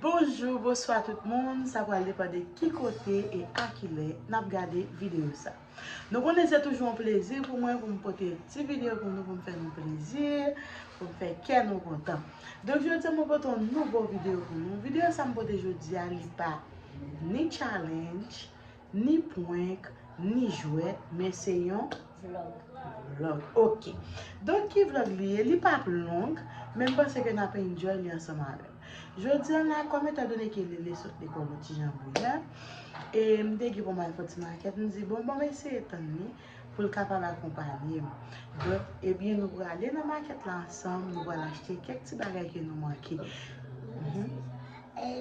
Bonjour, bonsoir tout le monde. Ça va dépendre de qui côté et à qui l'est. N'a regardé vidéo ça. Donc on essaie toujours un plaisir pour moi pour me porter une petite vidéo pour nous faire un plaisir, pour me faire qu'elle nous content. Donc je vais vous porter une nouvelle vidéo pour nous. Vidéo ça me porte aujourd'hui à pas ni challenge, ni point, ni jouet, mais c'est un vlog. Ok. Donc qui vlog lié, il pas plus long, même parce que n'a pas enjoy ensemble avec. Je dis là, comme étant donné que Lele saute l'école au petit Jean-Bouillard, et je me dis pour ma petite makèt, je me dis bon, mais c'est étonné pour le capable d'accompagner. Donc, eh bien, nous allons aller dans la makèt là ensemble, nous allons acheter quelques petits bagages qui nous manquent.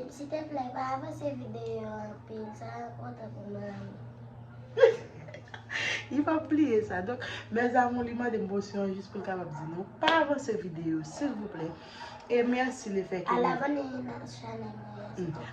S'il te plaît, pas avant cette vidéo, puis ça compte pour moi. Il va plier ça. Donc, mes amis, il m'a d'émotion juste pour le capable de dire non, pas avant cette vidéo, s'il vous plaît. Et merci le fait que... À l'abonner à la chaîne.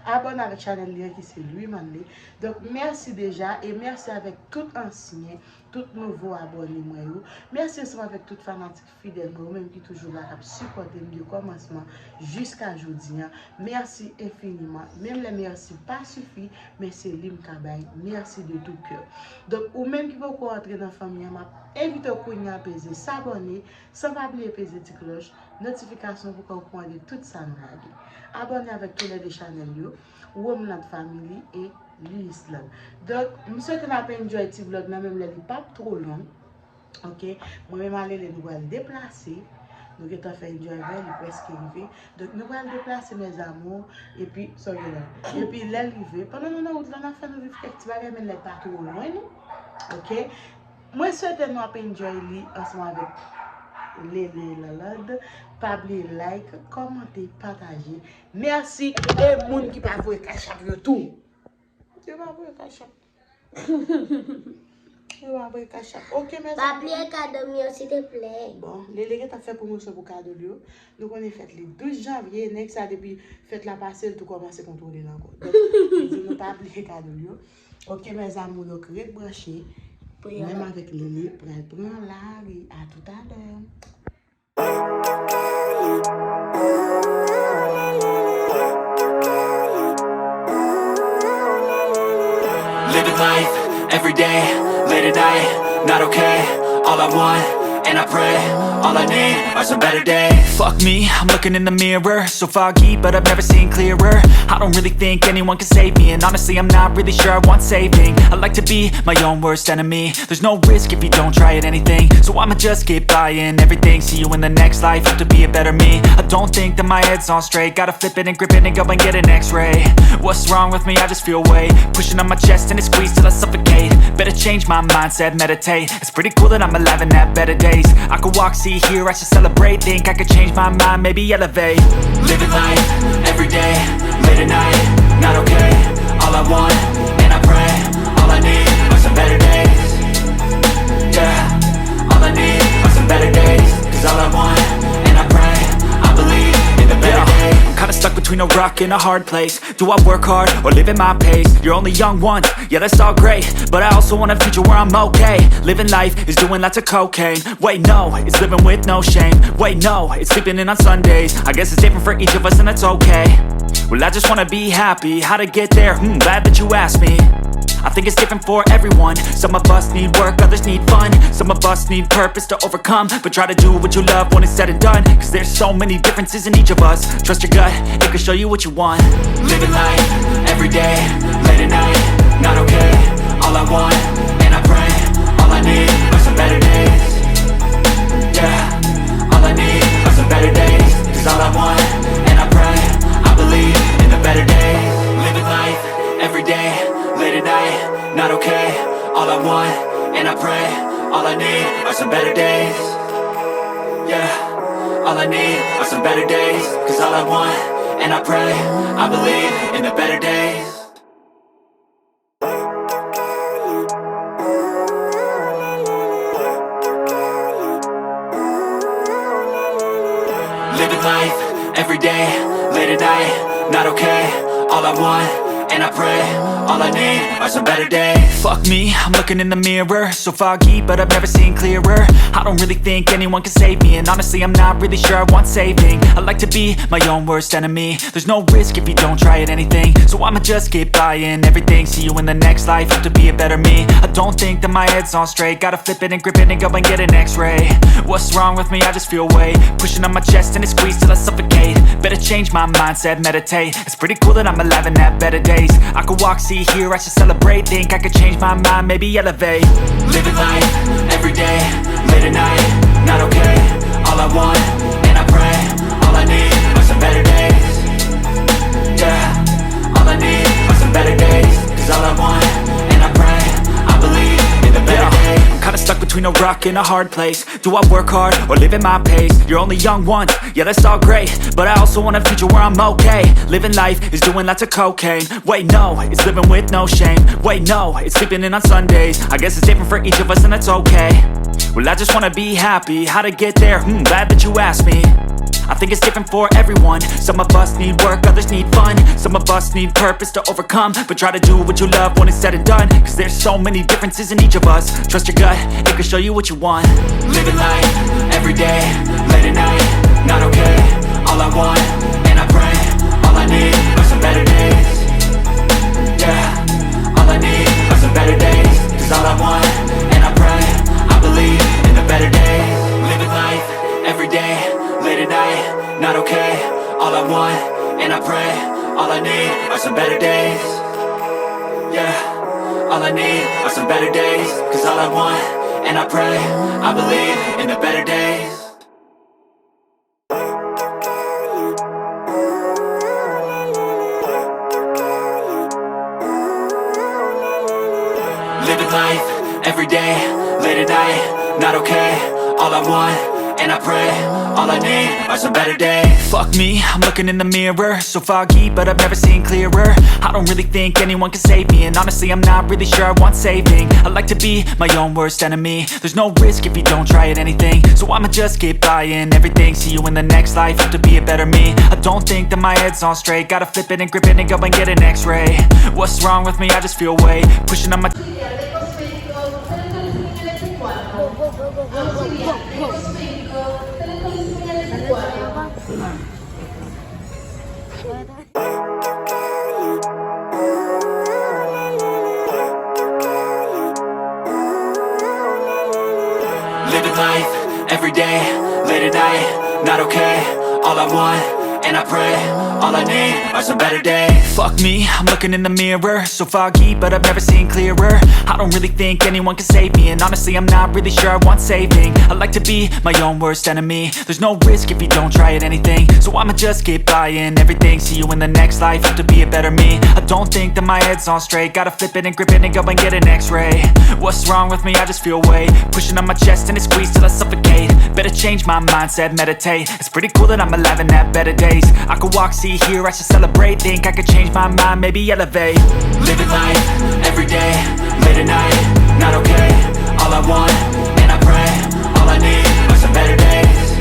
Abonne avec channel lien qui c'est lui manlé. Donc merci déjà et merci avec tout ancien, tout nouveau abonné moi. Merci aussi avec tout fanatique fidèle moi même qui toujours là qui supporter du commencement jusqu'à aujourd'hui. Merci infiniment. Même les merci pas suffit, mais c'est lim kabay. Merci de tout cœur. Donc ou même qui veut entrer dans la famille, m'a invite au à peser s'abonner, sans pas oublier peser la cloche, notification pour qu'on prenne de tout ça. Abonnez avec tous les channels ou notre famille et l'islam. Donc, je souhaite que vous enjoyé ce vlog, même les pas trop long. Ok, moi-même, aller nous allons déplacer. Nous avons fait enjoy il est presque arrivé. Donc, nous allons déplacer mes amours et puis, sorry là. Et puis, l'arrivée. Pendant que nous avons fait nous vivre quelques bagages, mais les pas trop loin. Ok, moi, je souhaite que nous enjoyé ensemble avec Lele, pas oublier like, commenter, partager. Merci et moun qui pas voir cachap yo tout. Tu vas voir cachap. Tu vas voir cachap. OK merci. Pas oublier cadeau mien s'il te plaît. Bon, Lele t'a fait promotion pour cadeau yo. Donc on est fait le 12 janvier, next ça depuis fête la passée tout commencer à contrôler encore. Donc ne pas oublier cadeau yo. OK mes amours, donc reste branché. Même avec Lele, prends la rue. À tout à l'heure. Living life, every day, late at night, not okay. All I want, and I pray, all I need are some better days. Fuck me, I'm looking in the mirror, so foggy, but I've never seen clearer. I don't really think anyone can save me, and honestly I'm not really sure I want saving. I like to be my own worst enemy. There's no risk if you don't try at anything, so I'ma just keep buying everything. See you in the next life, have to be a better me. I don't think that my head's on straight, gotta flip it and grip it and go and get an x-ray. What's wrong with me? I just feel weight pushing on my chest and it squeezes till I suffocate. Better change my mindset, meditate. It's pretty cool that I'm alive and have better days. I could walk, see, hear, I should celebrate. Think I could change my mind, maybe elevate. Living life, every day, late at night, not okay. All I want, and I pray, all I need are some better days. Yeah, all I need are some better days. Cause all I want, and I pray, I believe in the better days. I'm kinda stuck between a rock and a hard place. Do I work hard or live at my pace? You're only young once, yeah that's all great, but I also want a future where I'm okay. Living life is doing lots of cocaine. Wait no, it's living with no shame. Wait no, it's sleeping in on Sundays. I guess it's different for each of us and that's okay. Well I just wanna be happy, how to get there? Glad that you asked me. I think it's different for everyone. Some of us need work, others need fun. Some of us need purpose to overcome. But try to do what you love when it's said and done. Cause there's so many differences in each of us. Trust your gut, it can show you what you want. Living life, every day, late at night, not okay. All I want, and I pray, all I need are some better days. Yeah, all I need are some better days. Cause all I want, and I pray, I believe in the better days. Living life, every day, late at night, not okay. All I want, and I pray, all I need are some better days. Yeah, all I need are some better days. Cause all I want, and I pray, I believe in the better days. Living life, every day, late at night, not okay. All I want, and I pray. All I need are some better days. Fuck me, I'm looking in the mirror, so foggy, but I've never seen clearer. I don't really think anyone can save me, and honestly I'm not really sure I want saving. I like to be my own worst enemy. There's no risk if you don't try at anything, so I'ma just keep buying everything. See you in the next life, have to be a better me. I don't think that my head's on straight, gotta flip it and grip it and go and get an x-ray. What's wrong with me? I just feel weight pushing on my chest and it squeezes till I suffocate. Better change my mindset, meditate. It's pretty cool that I'm alive and have better days. I could walk, see, hear, I should celebrate. Think I could change my mind, maybe elevate. Living life, everyday, late at night, not okay. All I want, and I pray, all I need are some better days. Yeah, all I need are some better days. Cause all I want, and I pray, I believe in the better days. I'm kinda stuck between a rock and a hard place. Do I work hard or live at my pace? You're only young once, yeah that's all great, but I also want a future where I'm okay. Living life is doing lots of cocaine. Wait no, it's living with no shame. Wait no, it's sleeping in on Sundays. I guess it's different for each of us and that's okay. Well I just wanna be happy, how to get there? Glad that you asked me. I think it's different for everyone. Some of us need work, others need fun. Some of us need purpose to overcome. But try to do what you love when it's said and done. Cause there's so many differences in each of us. Trust your gut, it can show you what you want. Living life, everyday, late at night, not okay. All I want, and I pray, all I need are some better days. Yeah, all I need are some better days. Cause all I want, and I pray, I believe in the better days. Living life, everyday, late at night, not okay. All I want, and I pray, all I need are some better days. Yeah, all I need are some better days. Cause all I want, and I pray, I believe in the better days. Living life, everyday, late at night, not okay. All I want, and I pray, all I need are some better days. Fuck me, I'm looking in the mirror, so foggy, but I've never seen clearer. I don't really think anyone can save me, and honestly I'm not really sure I want saving. I like to be my own worst enemy. There's no risk if you don't try at anything, so I'ma just keep buying everything. See you in the next life, have to be a better me. I don't think that my head's on straight, gotta flip it and grip it and go and get an x-ray. What's wrong with me? I just feel weight pushing on my... Living life, everyday, late at night, not okay. All I want, and I pray, all I need are some better days. Fuck me, I'm looking in the mirror, so foggy, but I've never seen clearer. I don't really think anyone can save me, and honestly I'm not really sure I want saving. I like to be my own worst enemy. There's no risk if you don't try at anything, so I'ma just keep buying everything. See you in the next life, have to be a better me. I don't think that my head's on straight, gotta flip it and grip it and go and get an x-ray. What's wrong with me? I just feel weight pushing on my chest and it squeezes till I suffocate. Better change my mindset, meditate. It's pretty cool that I'm alive and have better days. I could walk, see, hear, I should celebrate. Think I could change my mind, maybe elevate. Living life, everyday, late at night, not okay. All I want, and I pray, all I need are some better days.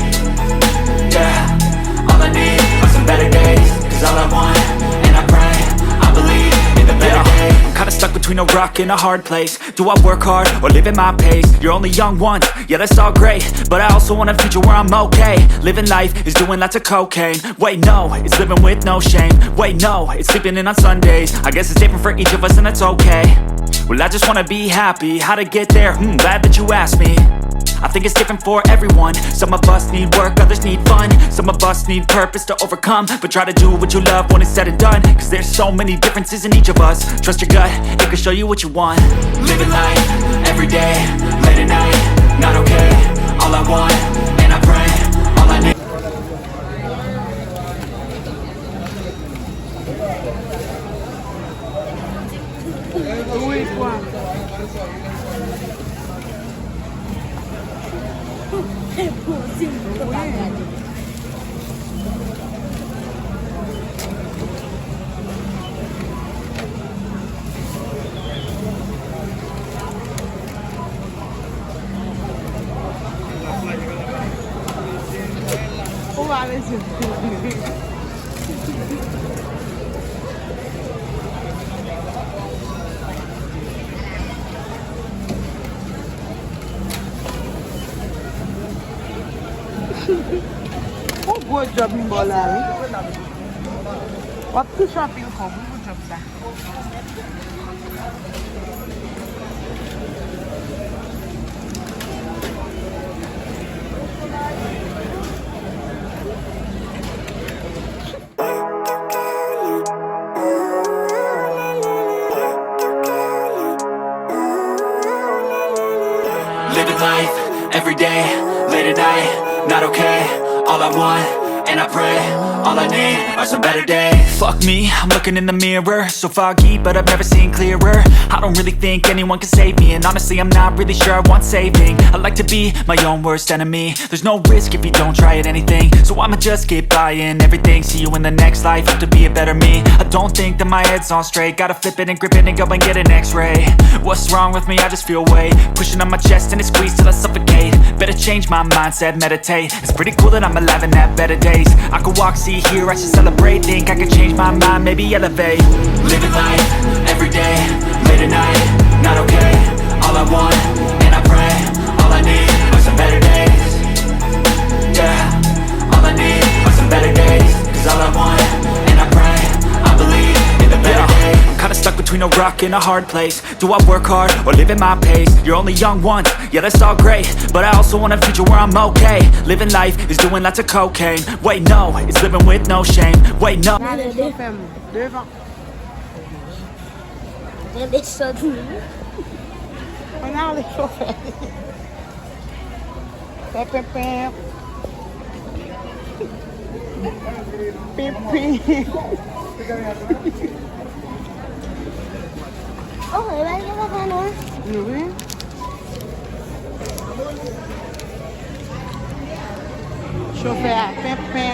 Yeah, all I need are some better days. Cause all I want, and I pray, I believe in the better days. I'm kinda stuck between a rock and a hard place. Do I work hard or live at my pace? You're only young once, yeah that's all great, but I also want a future where I'm okay. Living life is doing lots of cocaine. Wait no, it's living with no shame. Wait no, it's sleeping in on Sundays. I guess it's different for each of us and that's okay. Well I just wanna be happy, how to get there? Glad that you asked me. I think it's different for everyone. Some of us need work, others need fun. Some of us need purpose to overcome. But try to do what you love when it's said and done. Cause there's so many differences in each of us. Trust your gut, it can show you what you want. Living life, everyday, late at night, not okay. All I want, and I pray, all I need. gros job bon là, oui. On tout shopping comme gros job ça. Living life, every day, late at night, not okay. All I want, and I pray, all I need are some better days. Fuck me, I'm looking in the mirror, so foggy, but I've never seen clearer. I don't really think anyone can save me, and honestly I'm not really sure I want saving. I like to be my own worst enemy. There's no risk if you don't try at anything, so I'ma just keep buying everything. See you in the next life, hope to be a better me. I don't think that my head's on straight, gotta flip it and grip it and go and get an x-ray. What's wrong with me? I just feel weight pushing on my chest and it squeezes till I suffocate. Better change my mindset, meditate. It's pretty cool that I'm alive and have better days. I could walk, see, hear, I should celebrate. Think I could change my mind, maybe elevate. Living life, every day, late at night, not okay. All I want, and I pray, all I need are some better days. Yeah, all I need are some better days. Cause all I want, and I pray, I believe in the better days. I'm kinda stuck between a rock and a hard place. Do I work hard or live at my pace? You're only young once, yeah that's all great, but I also want a future where I'm okay. Living life is doing lots of cocaine. Wait no, it's living with no shame. Wait no. Devant. J'ai des choses. On a les chauffeurs. Pépé. Pépé. Oh, elle va y avoir un. Oui. Chauffeur. Pépé.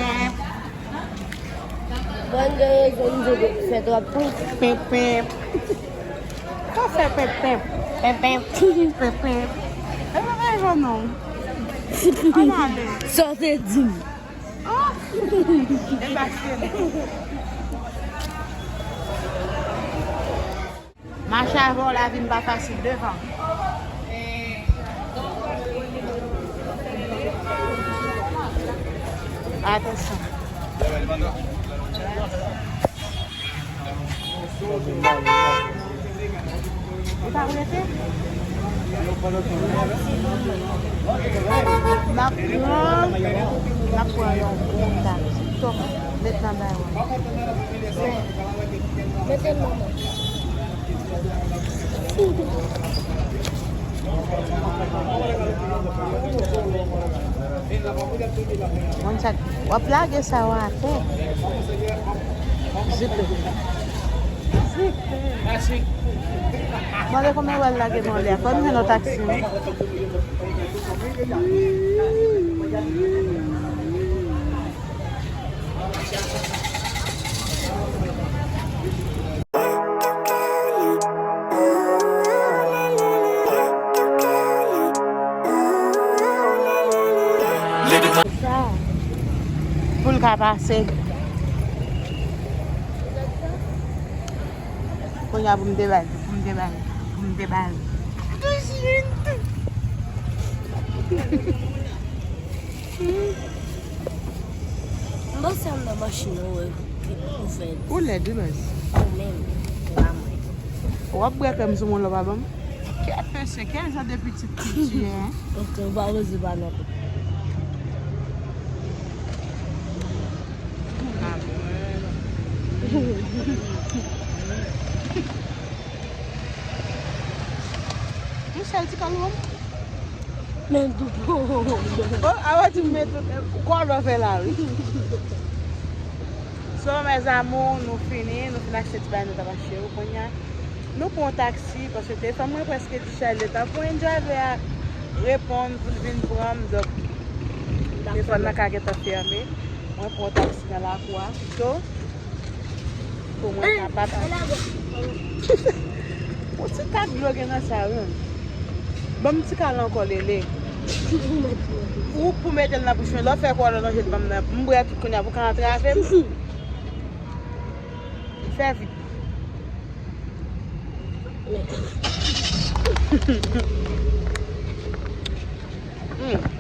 Bonne de fait droit pour Pépé. Quoi fait pépé? Pépé. Pépé. Elle va faire non. Sortez d'y. Marcher avant la vie n'est pas facile devant. Attention. Vous parlez Wap lage sa wate. Zipe. Zipe. Mole kome wal lage mole. Kon heno taksi. Poul ka pase. Konya pou mdebal. Mba se an da machine ou fed. Ou le di bas? Ou men. Wap bwe kem sou moun lo babam? Kè fese, kè sa de petit piti, Ok, ba wezi ba not. Michel, ti kalom? Men do. Oh, awa ti met kwa lo fe la oui. So mes amou, nou fini achete bay nou tabache ou konya. Nou pou un taksi, parce que fè mwen preske di chal de ta pou en drive a repond pou vin pram, dok te fon nan kage ta ferme. Mwen pou un taksi nan la kwa. So, pou mwen kapap. Ou ti tak bloge nan sa roun. Bam ti kalan ko Lele. Ou pou metel nan bouchon, la fè kwa nan jet bam nan. Mbouya tout konya pou kan entre avem. Fè vite.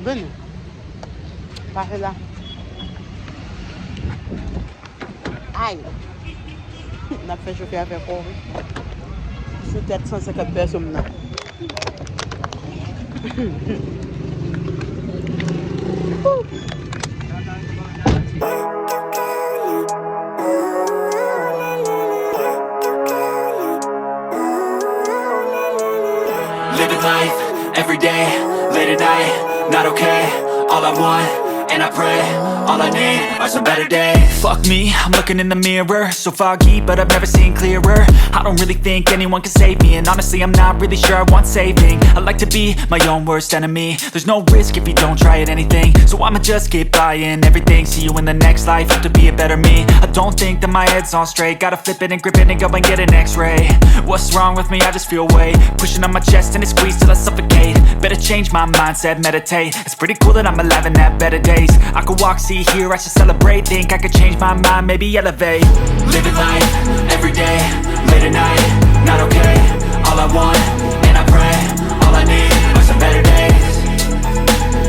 Venez. Parfait là. Aïe! On a fait chauffer avec pour sous tête 150 personnes. Living life, every day, late at night, not okay. All I want, and I pray, all I need are some better days. Fuck me, I'm looking in the mirror, so foggy, but I've never seen clearer. I don't really think anyone can save me, and honestly I'm not really sure I want saving. I like to be my own worst enemy. There's no risk if you don't try at anything, so I'ma just keep buying everything. See you in the next life, have to be a better me. I don't think that my head's on straight, gotta flip it and grip it and go and get an x-ray. What's wrong with me? I just feel weight pushing on my chest and it squeezes till I suffocate. Better change my mindset, meditate. It's pretty cool that I'm alive and have better days. I could walk, see, hear, I should celebrate. Think I could change my mind, maybe elevate. Living life, every day, late at night, not okay. All I want, and I pray, all I need are some better days.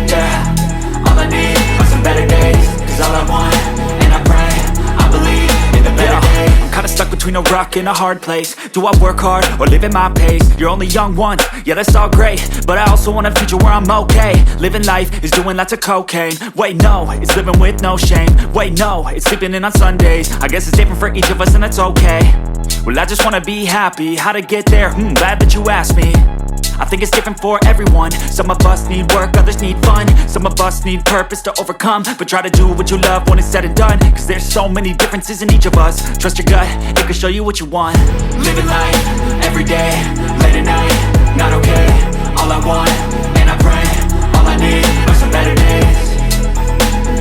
Yeah, all I need are some better days. Cause all I want, and I pray, I believe in the better days. I'm kinda stuck between a rock and a hard place. Do I work hard or live at my pace? You're only young once, yeah that's all great, but I also want a future where I'm okay. Living life is doing lots of cocaine. Wait no, it's living with no shame. Wait no, it's sleeping in on Sundays. I guess it's different for each of us and that's okay. Well I just wanna be happy, how to get there? Glad that you asked me. I think it's different for everyone. Some of us need work, others need fun. Some of us need purpose to overcome. But try to do what you love when it's said and done. Cause there's so many differences in each of us. Trust your gut, it can show you what you want. Living life, every day, late at night, not okay. All I want, and I pray, all I need are some better days.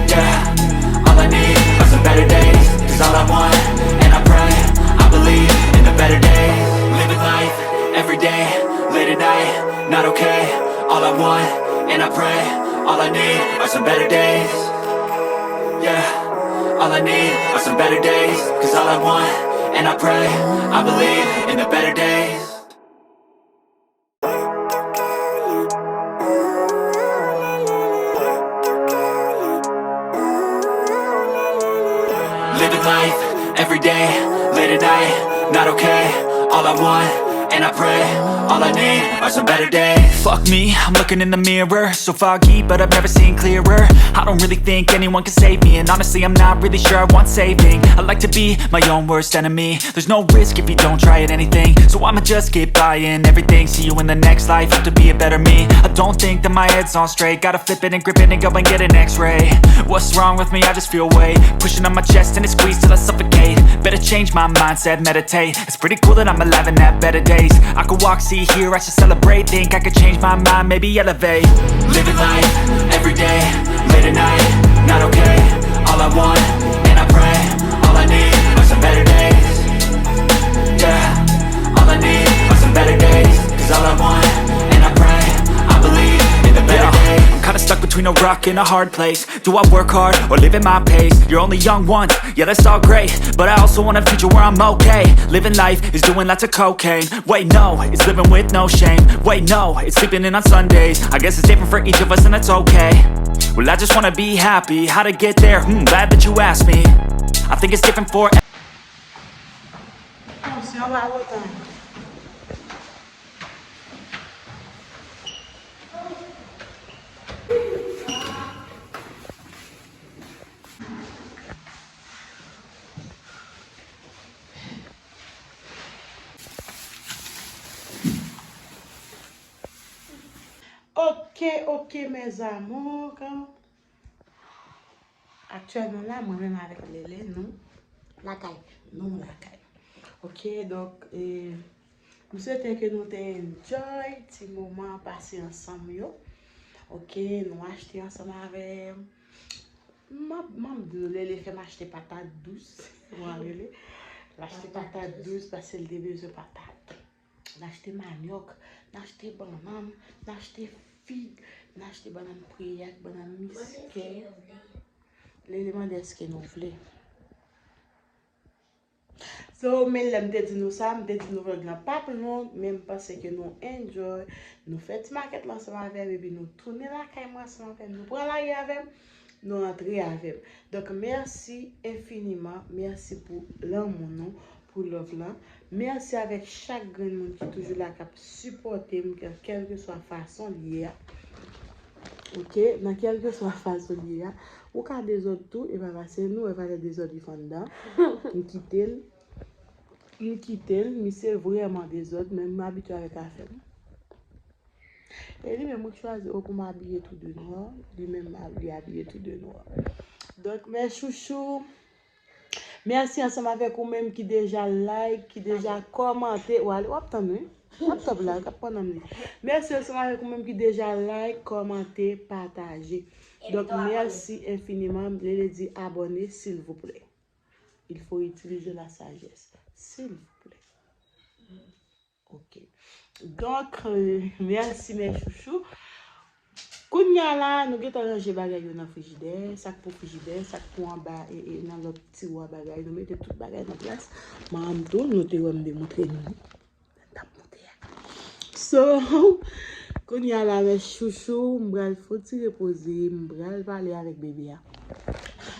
Yeah, all I need are some better days. Cause all I want, and I pray, I believe in the better days. Living life, every day, late at night, not okay. All I want, and I pray, all I need are some better days. Yeah, all I need are some better days. Cause all I want, and I pray, I believe in the better days. Living life, every day, late at night, not okay. All I want, and I pray, all I need are some better days. Fuck me, I'm looking in the mirror, so foggy, but I've never seen clearer. I don't really think anyone can save me, and honestly I'm not really sure I want saving. I like to be my own worst enemy. There's no risk if you don't try at anything, so I'ma just keep buying everything. See you in the next life, have to be a better me. I don't think that my head's on straight, gotta flip it and grip it and go and get an x-ray. What's wrong with me? I just feel weight pushing on my chest and it squeezes till I suffocate. Better change my mindset, meditate. It's pretty cool that I'm alive and have better days. I could walk, see, hear, I should celebrate. Think I could change my mind, maybe elevate. Living life, every day, late at night, not okay. All I want, and I pray, all I need are some better days. Yeah, all I need are some better days. Cause all I want, and I pray, I believe in the better days. I'm kinda stuck between a rock and a hard place. Do I work hard or live at my pace? You're only young once, yeah that's all great, but I also want a future where I'm okay. Living life is doing lots of cocaine. Wait no, it's living with no shame. Wait no, it's sleeping in on Sundays. I guess it's different for each of us and that's okay. Well I just wanna be happy, how to get there? Glad that you asked me. I think it's different for Ok, mes amours. Actuellement là, moi-même avec Lele, nous, la caille. Nous, la caille. Ok, donc, je souhaite que nous enjoy petit moment passé ensemble. Yo. Ok, nous acheter ensemble avec. Lele fait m'acheter patate douce. Lele. L'acheter patate douce parce qu'elle a besoin de patate. L'acheter manioc, l'acheter banane, l'acheter figue, l'acheter banane priac, banane musquée. L'élément de ce que nous voulons. So, mais là, je dis nous ça, je dis nous voulons pas pour nous, même parce que nous enjoy, nous faisons makèt ensemble avec, et puis nous tournons la caille ensemble avec, nous prenons la avec. nous entrer avec. Donc, merci infiniment. Merci pour l'amour, non, pour l'offre là. Merci avec chaque grand monde qui est toujours là, qui a supporté, quelle que soit la façon liée. Ok, dans quelle que soit la façon liée. Ou quand des autres tout, et bien, c'est nous, et bien, des autres, ils font dedans. Ils quittent, mais c'est vraiment des autres, même m'habituer avec la femme. Et lui-même, je choisis pour m'habiller tout de noir. Lui-même, habillé tout de noir. Donc, mes chouchous, merci ensemble avec vous-même qui déjà like, qui déjà commenté. Merci ensemble avec vous-même qui déjà like, commenté, partagé. Donc, merci infiniment. Lele dit abonner, s'il vous plaît. Il faut utiliser la sagesse. S'il vous plaît. Ok. Donc, merci mes chouchous. Kounya là, nous avons rangé bagay dans le frigidaire, sac pour frigidaire, sac pour en bas et dans l'autre petit roi bagay. Nous mettons tout bagay en place. Madame tout, nous te démontrer nous. So, Kounya là, mes chouchous, m'bral faut t'y reposer, m'bral parler avec bébé.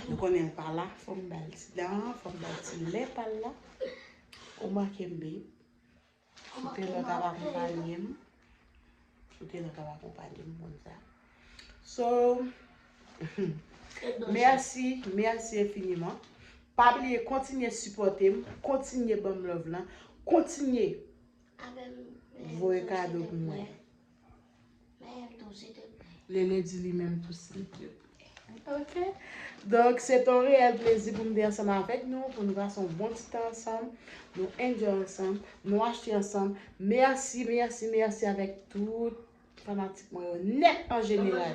Nous connaissons par là, faut m'bral dedans, faut m'bral lait par là. Au makembe. C'était le tabac accompagné. C'était le tabac accompagné comme ça. So, merci infiniment. Pas oublier, continuez à supporter, continuez à me love là, continuez vos cadeaux pour moi. Lele dit lui-même tout s'il te plaît. Ok? Donc, c'est un réel plaisir pour nous dire ensemble avec nous, pour nous passer un bon petit temps ensemble, nous enjoy ensemble, nous acheter ensemble. Merci avec tout fanatique, net en général.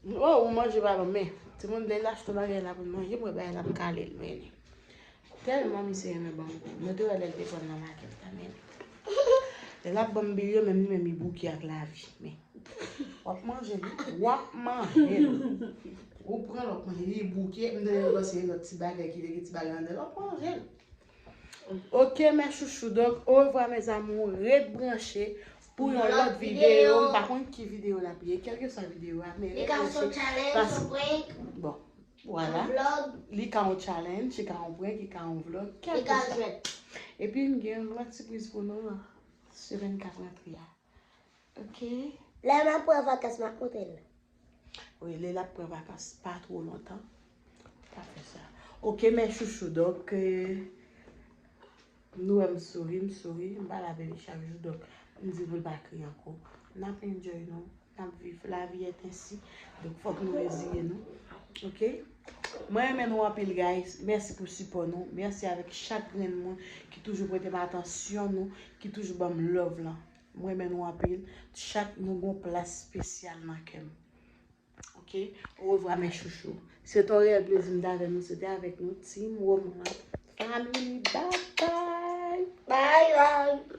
Oh, on mange pas, mais tout le monde lâche tout bagage là pour manger, pour bien la caler le menu. Tellement c'est un bon. Nous devons aller le faire dans la market quand même. La bonne billet même il bouquet avec la vie, mais on manger, on prend le bouquet, on doit passer le petit bagage qui est petit bagage on manger. Ok mes chouchous, donc au revoir mes amours, rebrancher pour une autre vidéo. Par contre, qui vidéo la payer, quelle que soit la vidéo, mais les garçons challenge, on break. Bon, voilà. Les garçons challenge, les garçons break, les garçons vlog, quel que soit. Et puis, il y a une autre surprise pour nous, sur 24 rentrées. Ok? Là, ma pour vacances, ma hôtel. Oui, les là pour vacances, pas trop longtemps. Pas fait ça. Ok, mes chouchous, donc, nous aimons sourire, on va la bébé chaque jour, donc, nous devons pas crier encore. On a enjoy nous, on a vivre, la vie est ainsi, donc il faut que nous résilions nous. Ok? Moi, je vous appelle, guys. Merci pour le support nous. Merci avec chaque grand monde qui toujours prête attention nous, qui toujours me love là. Moi, je vous appelle. Chaque nous avons une place spéciale dans le cœur. Ok? Au revoir mes chouchous. C'est un réel plaisir d'être nous. C'était avec nous, team woman, family. Bye bye. Bye bye.